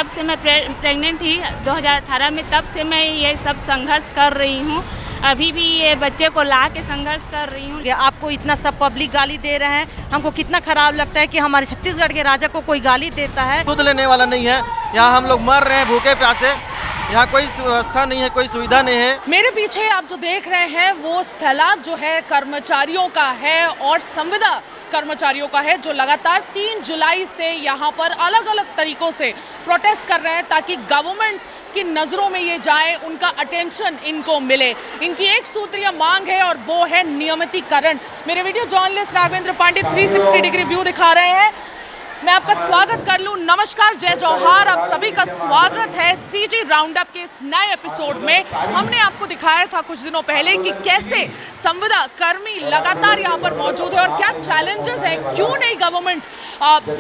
जब से मैं प्रेग्नेंट थी 2018 में, तब से मैं ये सब संघर्ष कर रही हूँ। अभी भी ये बच्चे को ला के संघर्ष कर रही हूँ। आपको इतना सब पब्लिक गाली दे रहे हैं, हमको कितना खराब लगता है कि हमारे छत्तीसगढ़ के राजा को कोई गाली देता है। दूध लेने वाला नहीं है, यहाँ हम लोग मर रहे हैं भूखे प्यासे, यहाँ कोई व्यवस्था नहीं है, कोई सुविधा नहीं है। मेरे पीछे आप जो देख रहे हैं वो सैलाब जो है कर्मचारियों का है और संविदा कर्मचारियों का है, जो लगातार 3 जुलाई से यहाँ पर अलग अलग तरीकों से प्रोटेस्ट कर रहे हैं ताकि गवर्नमेंट की नज़रों में ये जाए, उनका अटेंशन इनको मिले। इनकी एक सूत्रीय मांग है और वो है नियमितीकरण। मेरे video journalist Raghavendra Pandey 360 degree view दिखा रहे हैं। मैं आपका स्वागत कर लूं। नमस्कार, जय जौहार, आप सभी का स्वागत है सीजी राउंडअप के इस नए एपिसोड में। हमने आपको दिखाया था कुछ दिनों पहले कि कैसे संविदा कर्मी लगातार यहाँ पर मौजूद है और क्या चैलेंजेस हैं, क्यों नहीं गवर्नमेंट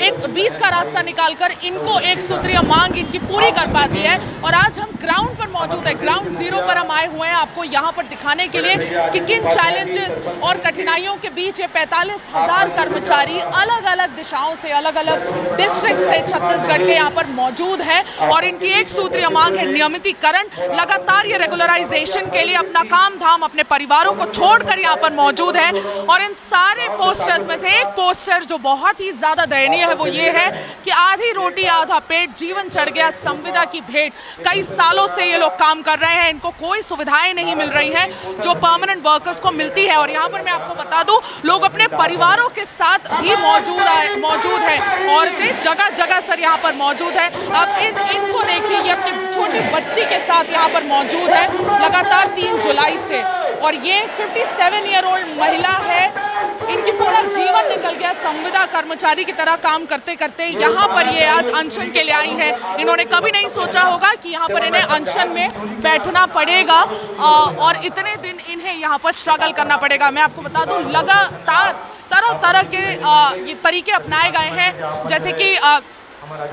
एक बीच का रास्ता निकालकर इनको एक सूत्रीय मांग इनकी पूरी कर पाती है। और आज हम ग्राउंड पर मौजूद है, ग्राउंड जीरो पर हम आए हुए हैं आपको यहाँ पर दिखाने के लिए कि किन चैलेंजेस और कठिनाइयों के बीच ये 45,000 कर्मचारी अलग अलग दिशाओं से, अलग अलग डिस्ट्रिक्ट से छत्तीसगढ़ के यहाँ पर मौजूद है और इनकी एक सूत्रीय मांग है नियमितीकरण। लगातार ये रेगुलराइजेशन के लिए अपना काम धाम, अपने परिवारों को छोड़कर यहाँ पर मौजूद है। और इन सारे पोस्टर्स में से एक पोस्टर जो बहुत ही ज्यादा दयनीय है वो ये है कि आधी रोटी आधा पेट, जीवन चढ़ गया संविदा की भेंट। कई सालों से ये लोग काम कर रहे हैं, इनको कोई सुविधाएं नहीं मिल रही हैं जो परमानेंट वर्कर्स को मिलती है। और यहाँ पर मैं आपको बता दूं, लोग अपने परिवारों के साथ भी मौजूद है। औरतें जगह जगह सर यहाँ पर मौजूद है। अब इनको देखिए, ये अपनी छोटी बच्ची के साथ यहाँ पर मौजूद है लगातार 3 जुलाई से। और ये 57 ईयर ओल्ड महिला है, इनकी पूरा जीवन निकल गया संविदा कर्मचारी की तरह काम करते करते। यहाँ पर ये आज अनशन के लिए आई है। इन्होंने कभी नहीं सोचा होगा कि यहाँ पर इन्हें अनशन में बैठना पड़ेगा और इतने दिन इन्हें यहाँ पर स्ट्रगल करना पड़ेगा। मैं आपको बता दूं, लगातार तरह तरह के ये तरीके अपनाए गए हैं, जैसे कि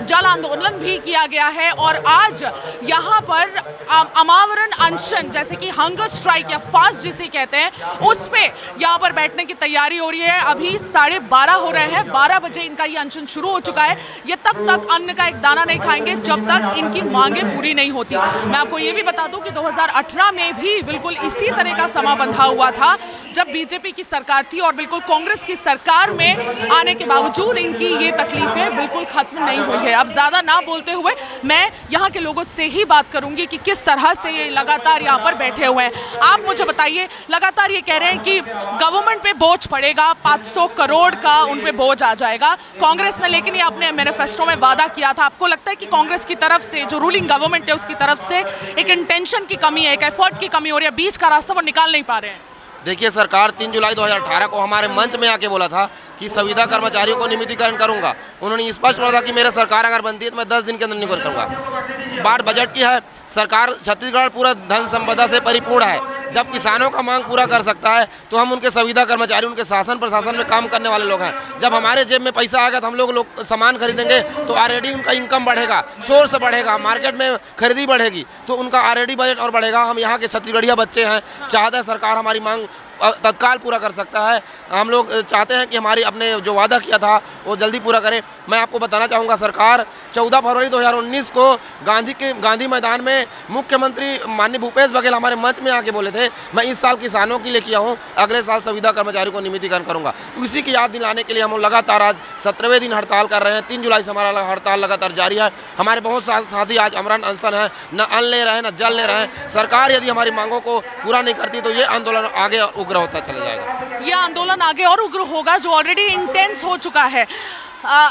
जल आंदोलन भी किया गया है। और आज यहाँ पर अमावरण अनशन, जैसे कि हंगर स्ट्राइक या फास्ट जिसे कहते हैं, उस पे यहाँ पर बैठने की तैयारी हो रही है। अभी 12:30 हो रहे हैं, 12 बजे इनका ये अनशन शुरू हो चुका है। ये तब तक अन्न का एक दाना नहीं खाएंगे जब तक इनकी मांगे पूरी नहीं होती। मैं आपको ये भी बता दूं कि 2018 में भी बिल्कुल इसी तरह का समा बंधा हुआ था जब बीजेपी की सरकार थी और बिल्कुल कांग्रेस की सरकार में आने के बावजूद इनकी ये तकलीफें बिल्कुल खत्म नहीं हुई है। अब ज्यादा ना बोलते हुए मैं यहाँ के लोगों से ही बात करूंगी कि किस तरह से ये लगातार यहाँ पर बैठे हुए हैं। आप मुझे बताइए, लगातार ये कह रहे हैं कि गवर्नमेंट पे बोझ पड़ेगा, 500 करोड़ का उन पे बोझ आ जाएगा कांग्रेस ने, लेकिन ये अपने मैनिफेस्टो में वादा किया था। आपको लगता है कि कांग्रेस की तरफ से, जो रूलिंग गवर्नमेंट है उसकी तरफ से एक इंटेंशन की कमी है, एक एफर्ट की कमी हो रही है, बीच का रास्ता वो निकाल नहीं पा रहे हैं? देखिए, सरकार 3 जुलाई 2018 को हमारे मंच में आके बोला था कि संविदा कर्मचारियों को नियमितीकरण करूंगा। उन्होंने स्पष्ट बोला था कि मेरा सरकार अगर बनती है तो मैं 10 दिन के अंदर नियुक्त करूंगा। बात बजट की है, सरकार छत्तीसगढ़ पूरा धन संपदा से परिपूर्ण है। जब किसानों का मांग पूरा कर सकता है तो हम उनके संविदा कर्मचारी, उनके शासन प्रशासन में काम करने वाले लोग हैं। जब हमारे जेब में पैसा आएगा तो हम लोग सामान खरीदेंगे तो ऑलरेडी उनका इनकम बढ़ेगा, सोर्स बढ़ेगा, मार्केट में खरीदी बढ़ेगी तो उनका ऑलरेडी बजट और बढ़ेगा। हम यहाँ के छत्तीसगढ़िया बच्चे हैं, चाहता है सरकार हमारी मांग तत्काल पूरा कर सकता है। हम लोग चाहते हैं कि हमारी अपने जो वादा किया था वो जल्दी पूरा करे। मैं आपको बताना चाहूँगा, सरकार 14 फरवरी 2019 को गांधी मैदान में मुख्यमंत्री माननीय भूपेश बघेल हमारे मंच में आके बोले थे, मैं इस साल किसानों के लिए किया हूँ, अगले साल संविदा कर्मचारियों को नियमितीकरण करूँगा। उसी की याद दिलाने के लिए हम लगातार आज 17वें दिन हड़ताल कर रहे हैं। 3 जुलाई से हमारा हड़ताल लगातार जारी है। हमारे बहुत साथी आज अमरण अनशन है, न अन्न ले रहे हैं न जल ले रहे हैं। सरकार यदि हमारी मांगों को पूरा नहीं करती तो ये आंदोलन आगे उग्र होता चला जाएगा। ये आंदोलन आगे और उग्र होगा, जो ऑलरेडी इंटेंस हो चुका है।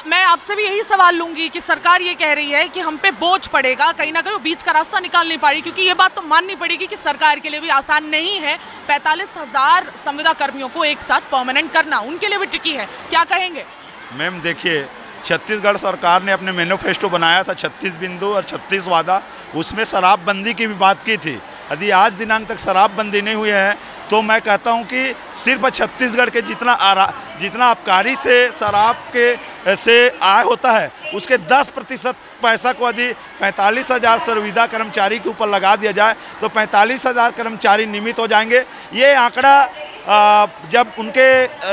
मैं आपसे भी यही सवाल लूंगी कि सरकार ये कह रही है कि हम पे बोझ पड़ेगा, कहीं ना कहीं वो बीच का रास्ता निकाल नहीं पा रही, क्योंकि ये बात तो माननी पड़ेगी कि सरकार के लिए भी आसान नहीं है 45,000 संविदा कर्मियों को एक साथ परमानेंट करना, उनके लिए भी ट्रिकी है। क्या कहेंगे? मैम देखिए, छत्तीसगढ़ सरकार ने अपने मैनिफेस्टो बनाया था 36 बिंदु और 36 वादा, उसमें शराबबंदी की भी बात की थी। यदि आज दिनांक तक शराबबंदी नहीं हुई है तो मैं कहता हूं कि सिर्फ छत्तीसगढ़ के जितना आबकारी से शराब के से आय होता है उसके 10% पैसा को यदि 45,000 संविदा कर्मचारी के ऊपर लगा दिया जाए तो 45,000 कर्मचारी नियमित हो जाएंगे। ये आंकड़ा जब उनके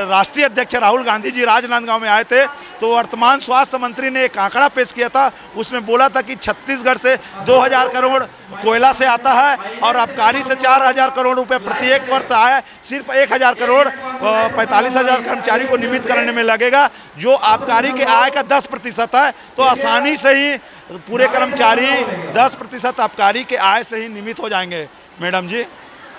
राष्ट्रीय अध्यक्ष राहुल गांधी जी राजनांदगांव में आए थे तो वर्तमान स्वास्थ्य मंत्री ने एक आंकड़ा पेश किया था, उसमें बोला था कि छत्तीसगढ़ से 2000 करोड़ कोयला से आता है और आबकारी से 4000 करोड़ रुपए प्रत्येक वर्ष आया। सिर्फ 1000 करोड़ 45,000 कर्मचारी को नियमित करने में लगेगा, जो आबकारी के आय का 10% है। तो आसानी से ही पूरे कर्मचारी 10% आबकारी के आय से ही नियमित हो जाएंगे। मैडम जी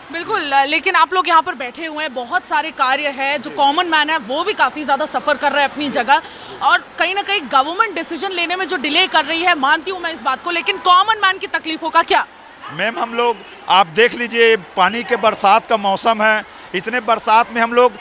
बिल्कुल, लेकिन आप लोग यहाँ पर बैठे हुए हैं, बहुत सारे कार्य है, जो कॉमन मैन है वो भी काफ़ी ज़्यादा सफ़र कर रहा है अपनी जगह, और कहीं ना कहीं गवर्नमेंट डिसीजन लेने में जो डिले कर रही है, मानती हूँ मैं इस बात को, लेकिन कॉमन मैन की तकलीफ़ों का क्या? मैम, हम लोग आप देख लीजिए, पानी के बरसात का मौसम है, इतने बरसात में हम लोग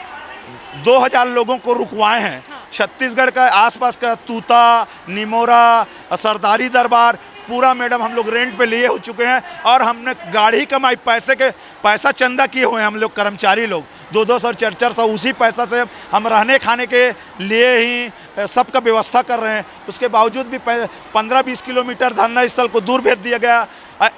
2000 लोगों को रुकवाए हैं। छत्तीसगढ़ का आसपास का तूता, निमोरा, सरदारी दरबार पूरा मैडम हम लोग रेंट पे लिए हो चुके हैं, और हमने गाड़ी कमाई पैसा चंदा किए हुए हैं हम लोग कर्मचारी लोग 200 और 400, उसी पैसा से हम रहने खाने के लिए ही सबका व्यवस्था कर रहे हैं। उसके बावजूद भी 15-20 किलोमीटर धरना स्थल को दूर भेज दिया गया,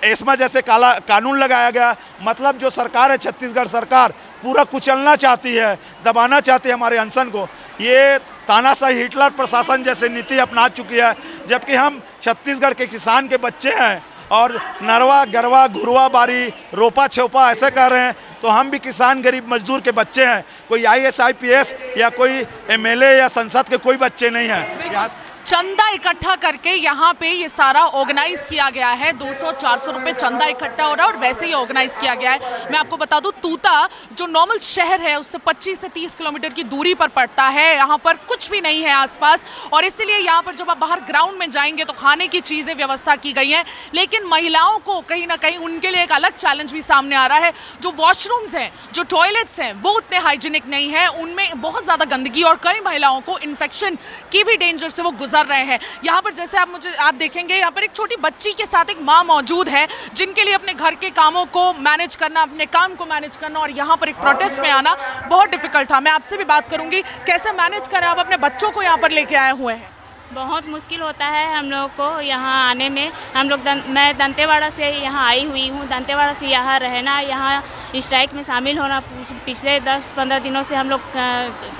एस्मा जैसे कानून लगाया गया। मतलब जो सरकार है, छत्तीसगढ़ सरकार पूरा कुचलना चाहती है, दबाना चाहती है हमारे अनशन को। ये तानाशाही हिटलर प्रशासन जैसे नीति अपना चुकी है, जबकि हम छत्तीसगढ़ के किसान के बच्चे हैं और नरवा गरवा घुरवा बारी रोपा छोपा ऐसे कर रहे हैं। तो हम भी किसान गरीब मजदूर के बच्चे हैं, कोई IAS IPS या कोई MLA या संसद के कोई बच्चे नहीं हैं। चंदा इकट्ठा करके यहाँ पे ये सारा ऑर्गेनाइज किया गया है। 200-400 रुपये चंदा इकट्ठा हो रहा है और वैसे ही ऑर्गेनाइज किया गया है। मैं आपको बता दूँ, तूता जो नॉर्मल शहर है उससे 25 से 30 किलोमीटर की दूरी पर पड़ता है। यहाँ पर कुछ भी नहीं है आसपास, और इसीलिए यहाँ पर जब आप बाहर ग्राउंड में जाएंगे तो खाने की चीज़ें व्यवस्था की गई हैं। लेकिन महिलाओं को कहीं ना कहीं उनके लिए एक अलग चैलेंज भी सामने आ रहा है। जो वॉशरूम्स हैं, जो टॉयलेट्स हैं, वो उतने हाइजीनिक नहीं है, उनमें बहुत ज़्यादा गंदगी, और कई महिलाओं को इन्फेक्शन की भी डेंजर से वो गुजर रहे हैं। यहाँ पर जैसे आप देखेंगे, यहाँ पर एक छोटी बच्ची के साथ एक माँ मौजूद है, जिनके लिए अपने घर के कामों को मैनेज करना, अपने काम को मैनेज करना और यहाँ पर एक प्रोटेस्ट में आना बहुत डिफिकल्ट था। मैं आपसे भी बात करूंगी, कैसे मैनेज करें आप अपने बच्चों को यहाँ पर लेके आए हुए हैं? बहुत मुश्किल होता है हम लोग को यहाँ आने में। हम लोग मैं दंतेवाड़ा से यहाँ आई हुई हूँ। दंतेवाड़ा से यहाँ रहना, यहाँ स्ट्राइक में शामिल होना, पिछले 10-15 दिनों से हम लोग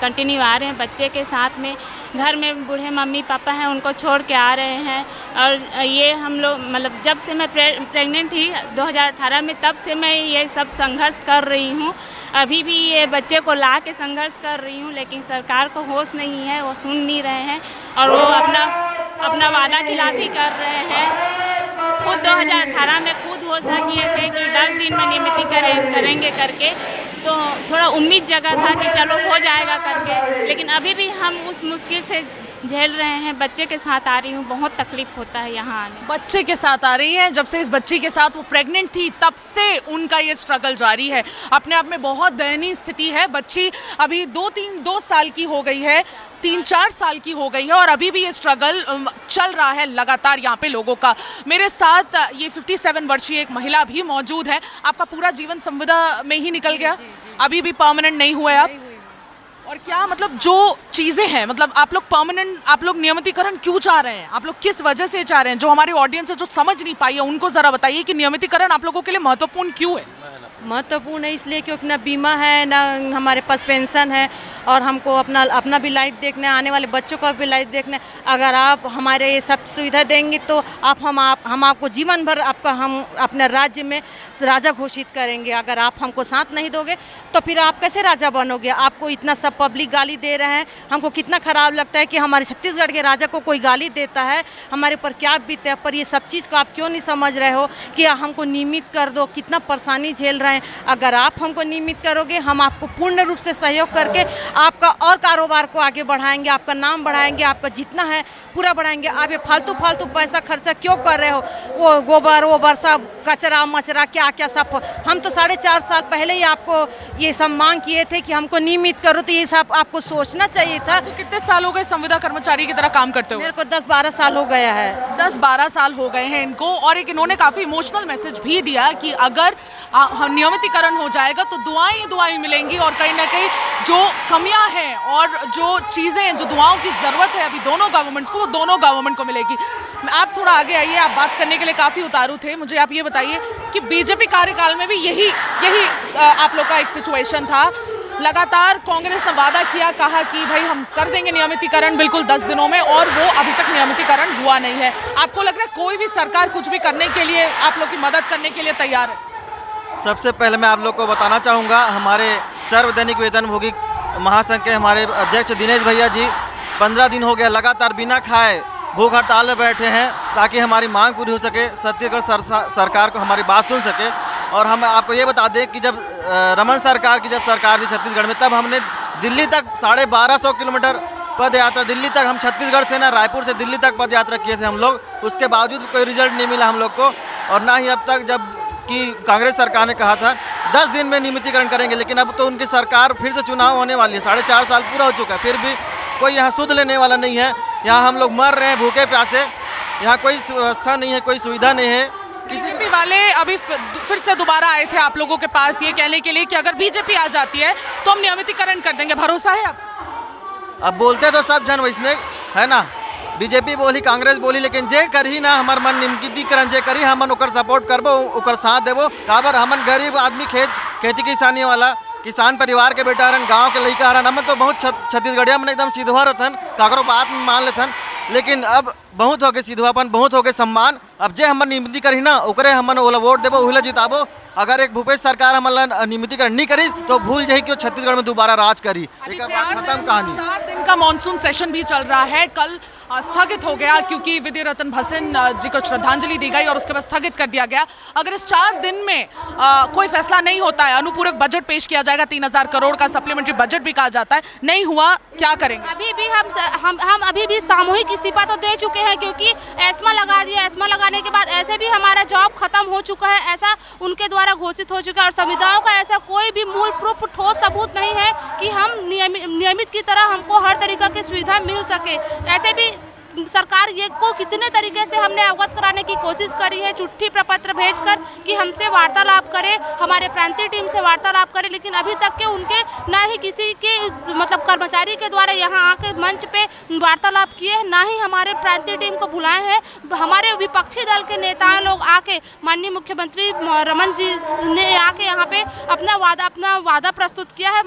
कंटिन्यू आ रहे हैं। बच्चे के साथ में घर में बूढ़े मम्मी पापा हैं, उनको छोड़ के आ रहे हैं। और ये हम लोग मतलब जब से मैं प्रेग्नेंट थी 2018 में, तब से मैं ये सब संघर्ष कर रही हूँ। अभी भी ये बच्चे को ला के संघर्ष कर रही हूँ, लेकिन सरकार को होश नहीं है, वो सुन नहीं रहे हैं और वो अपना वादा खिलाफी कर रहे हैं। खुद 2018 में खुद घोषणा किए थे कि 10 दिन में नियमितीकरण करेंगे करके, तो थोड़ा उम्मीद जगा था कि चलो हो जाएगा करके, लेकिन अभी भी हम उस मुश्किल से झेल रहे हैं। बच्चे के साथ आ रही हूँ, बहुत तकलीफ होता है यहाँ आने। बच्चे के साथ आ रही हैं, जब से इस बच्ची के साथ वो प्रेग्नेंट थी तब से उनका ये स्ट्रगल जारी है। अपने आप में बहुत दयनीय स्थिति है। बच्ची अभी 2 साल की हो गई है, 3-4 साल की हो गई है, और अभी भी ये स्ट्रगल चल रहा है लगातार यहाँ पे लोगों का। मेरे साथ ये 57 वर्षीय एक महिला भी मौजूद है। आपका पूरा जीवन संविदा में ही निकल गया? अभी भी परमानेंट नहीं हुए आप? और क्या मतलब जो चीज़ें हैं, मतलब आप लोग परमानेंट, आप लोग नियमितीकरण क्यों चाह रहे हैं? आप लोग किस वजह से चाह रहे हैं? जो हमारे ऑडियंस है जो समझ नहीं पाई है, उनको ज़रा बताइए कि नियमितीकरण आप लोगों के लिए महत्वपूर्ण क्यों है? महत्वपूर्ण है इसलिए क्योंकि ना बीमा है, ना हमारे पास पेंशन है, और हमको अपना भी लाइफ देखना है, आने वाले बच्चों का भी लाइफ देखना है। अगर आप हमारे ये सब सुविधा देंगे तो हम आपको जीवन भर हम अपने राज्य में राजा घोषित करेंगे। अगर आप हमको साथ नहीं दोगे तो फिर आप कैसे राजा बनोगे? आपको इतना सब पब्लिक गाली दे रहे हैं, हमको कितना ख़राब लगता है कि हमारे छत्तीसगढ़ के राजा को कोई गाली देता है, हमारे ऊपर क्या बीतता है। पर ये सब चीज़ को आप क्यों नहीं समझ रहे हो कि हमको नियमित कर दो, कितना परेशानी झेल रहे हैं। अगर आप हमको नियमित करोगे, हम आपको पूर्ण रूप से सहयोग करके आपका और कारोबार को आगे बढ़ाएंगे, आपका नाम बढ़ाएंगे, आपका जितना है पूरा बढ़ाएंगे। आप ये फालतू पैसा खर्चा क्यों कर रहे हो? वो गोबर सब कचरा मचरा क्या सब। हम तो 4.5 साल पहले ही आपको ये सब मांग किए थे कि हमको नियमित करो, तो ये सब आपको सोचना चाहिए था। तो कितने साल हो गए संविदा कर्मचारी की तरह काम करते हो? मेरे को 10-12 साल हो गया है। 10-12 साल हो गए हैं इनको, और एक इन्होंने काफ़ी इमोशनल मैसेज भी दिया कि अगर नियमितीकरण हो जाएगा तो दुआएं मिलेंगी, और कहीं ना कहीं जो कमियां हैं और जो चीज़ें, जो दुआओं की ज़रूरत है अभी दोनों गवर्नमेंट्स को, वो दोनों गवर्नमेंट को मिलेगी। आप थोड़ा आगे आइए, आप बात करने के लिए काफ़ी उतारू थे। मुझे आप ये बताइए कि बीजेपी कार्यकाल में भी यही आप लोग का एक सिचुएशन था। लगातार कांग्रेस ने वादा किया, कहा कि भाई हम कर देंगे नियमितीकरण बिल्कुल 10 दिनों में, और वो अभी तक नियमितीकरण हुआ नहीं है। आपको लग रहा है कोई भी सरकार कुछ भी करने के लिए, आप लोग की मदद करने के लिए तैयार है? सबसे पहले मैं आप लोग को बताना चाहूँगा, हमारे सर्वदैनिक वेतनभोगी महासंघ के हमारे अध्यक्ष दिनेश भैया जी 15 दिन हो गया लगातार बिना खाए भूख हड़ताल में बैठे हैं, ताकि हमारी मांग पूरी हो सके, छत्तीसगढ़ सरकार को हमारी बात सुन सके। और हम आपको ये बता दें कि जब रमन सरकार की जब सरकार थी छत्तीसगढ़ में, तब हमने दिल्ली तक 1250 किलोमीटर पद यात्रा, दिल्ली तक हम छत्तीसगढ़ से ना रायपुर से दिल्ली तक पद यात्रा किए थे हम लोग। उसके बावजूद कोई रिजल्ट नहीं मिला हम लोग को, और ना ही अब तक, जब कि कांग्रेस सरकार ने कहा था 10 दिन में नियमितीकरण करेंगे, लेकिन अब तो उनकी सरकार फिर से चुनाव होने वाली है, 4.5 साल पूरा हो चुका है, फिर भी कोई यहाँ सुध लेने वाला नहीं है। यहाँ हम लोग मर रहे हैं भूखे प्यासे, यहाँ कोई व्यवस्था नहीं है, कोई सुविधा नहीं है। बीजेपी वाले अभी फिर से दोबारा आए थे आप लोगों के पास ये कहने के लिए कि अगर बीजेपी आ जाती है तो हम नियमितीकरण कर देंगे, भरोसा है आप? अब बोलते तो सब जन वैसने है ना, बीजेपी बोली, कांग्रेस बोली, लेकिन जे करी ना हमार मन नियमितीकरण जे करी, हमन ओकर सपोर्ट करबो, ओकर साथ देबो। काबर हमन गरीब आदमी, खेती किसानी वाला किसान परिवार के बेटा रहन, गांव के लड़का रहन, हमन तो बहुत छत्तीसगढ़िया मन एकदम सीधवा रहन, काकरो बात में मान लेथन। लेकिन अब बहुत हो गए सीधवापन, बहुत हो गए सम्मान। अब जे हमन नियमितीकरण ना ओकरे हमन ओला वोट देबो, ओहिला जिताबो। अगर एक भूपेश सरकार हमन नियमितीकरण नहीं करी तो भूल जाही कि छत्तीसगढ़ में दोबारा राज करी। खत्म कहानी। 4 दिन का मानसून सेशन भी चल रहा है, कल स्थगित हो गया क्योंकि विधि रतन भसिन जी को श्रद्धांजलि दी गई और उसके बाद स्थगित कर दिया गया। अगर इस 4 दिन में कोई फैसला नहीं होता है, अनुपूरक बजट पेश किया जाएगा, 3000 करोड़ का सप्लीमेंट्री बजट भी कहा जाता है, नहीं हुआ, क्या करेंगे? अभी भी हम अभी भी सामूहिक इस्तीफा तो दे चुके हैं, क्योंकि एस्मा लगा दिया। एस्मा लगाने के बाद ऐसे भी हमारा जॉब खत्म हो चुका है, ऐसा उनके द्वारा घोषित हो चुका है। और संविधाओं का ऐसा कोई भी मूल प्रूफ ठोस सबूत नहीं है कि हम नियमित की तरह हमको हर तरीका की सुविधा मिल सके। ऐसे भी सरकार ये को कितने तरीके से हमने अवगत कराने की कोशिश करी है, चिट्ठी प्रपत्र भेजकर कि हमसे वार्तालाप करे, हमारे प्रांतीय टीम से वार्तालाप करे, लेकिन अभी तक के उनके ना ही किसी के मतलब कर्मचारी के द्वारा यहाँ आके मंच पे वार्तालाप किए, ना ही हमारे प्रांतीय टीम को बुलाए हैं। हमारे विपक्षी दल के नेता लोग आके, माननीय मुख्यमंत्री रमन जी ने आके यहाँ पे अपना वादा प्रस्तुत किया है।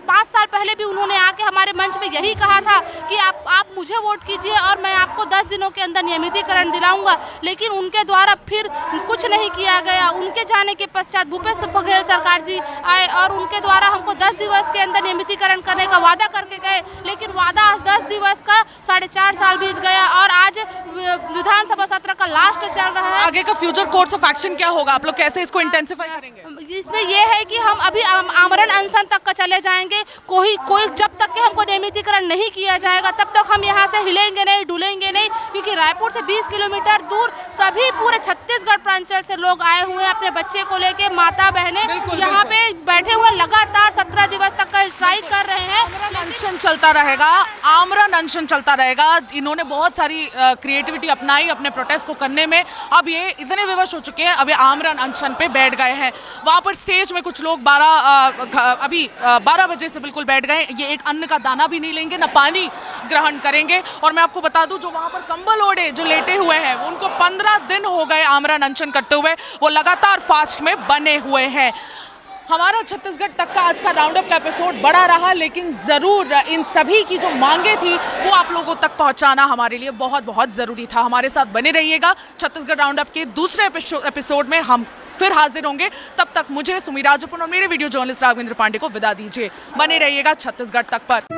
5 साल पहले भी उन्होंने आके हमारे मंच पे यही कहा था कि आप मुझे वोट कीजिए और मैं आपको 10 दिनों के अंदर नियमितीकरण दिलाऊंगा, लेकिन उनके द्वारा फिर कुछ नहीं किया गया। उनके जाने के पश्चात भूपेश बघेल सरकार जी आए और उनके द्वारा हमको 10 दिवस के अंदर नियमितीकरण करने का वादा करके गए, लेकिन वादा आज 10 दिवस का 4.5 साल बीत गया और आज विधानसभा सत्र का लास्ट चल रहा है। आगे का फ्यूचर कोर्स ऑफ एक्शन क्या होगा? आप लोग कैसे इसको इंटेंसिफाई करेंगे? इसमें यह है कि हम अभी आमरण अनशन तक का चले जाएंगे। कोई जब तक के हमको नियमितीकरण नहीं किया जाएगा तब तक हम यहाँ से हिलेंगे नहीं, डुलेंगे नहीं, क्योंकि रायपुर से 20 किलोमीटर दूर सभी पूरे छत्तीसगढ़ प्रांचल से लोग आए हुए हैं अपने बच्चे को लेके, माता बहनें यहाँ पे बैठे हुए लगातार 17 दिवस तक का स्ट्राइक कर रहे हैं। अनशन चलता रहेगा, आमरण अनशन चलता रहेगा। इन्होंने बहुत सारी क्रिएटिविटी अपनाई अपने प्रोटेस्ट को करने में, अब ये इतने विवश हो चुके हैं, अब ये आमरण अनशन पे बैठ गए हैं। वहाँ पर स्टेज में कुछ लोग 12 बजे से बिल्कुल बैठ गए। ये एक अन्न का दाना भी नहीं लेंगे, ना पानी ग्रहण करेंगे। और मैं आपको बता दूं, जो वहाँ पर कंबल ओढ़े जो लेटे हुए हैं, उनको 15 दिन हो गए आमरण अनशन करते हुए, वो लगातार फास्ट में बने हुए हैं। हमारा छत्तीसगढ़ तक का आज का राउंड अप का एपिसोड बड़ा रहा, लेकिन ज़रूर इन सभी की जो मांगे थी वो आप लोगों तक पहुंचाना हमारे लिए बहुत बहुत ज़रूरी था। हमारे साथ बने रहिएगा। छत्तीसगढ़ राउंड अप के दूसरे एपिसोड में हम फिर हाजिर होंगे। तब तक मुझे, सुमी राजपुन और मेरे वीडियो जर्नलिस्ट राघवेंद्र पांडे को विदा दीजिए। बने रहिएगा छत्तीसगढ़ तक पर।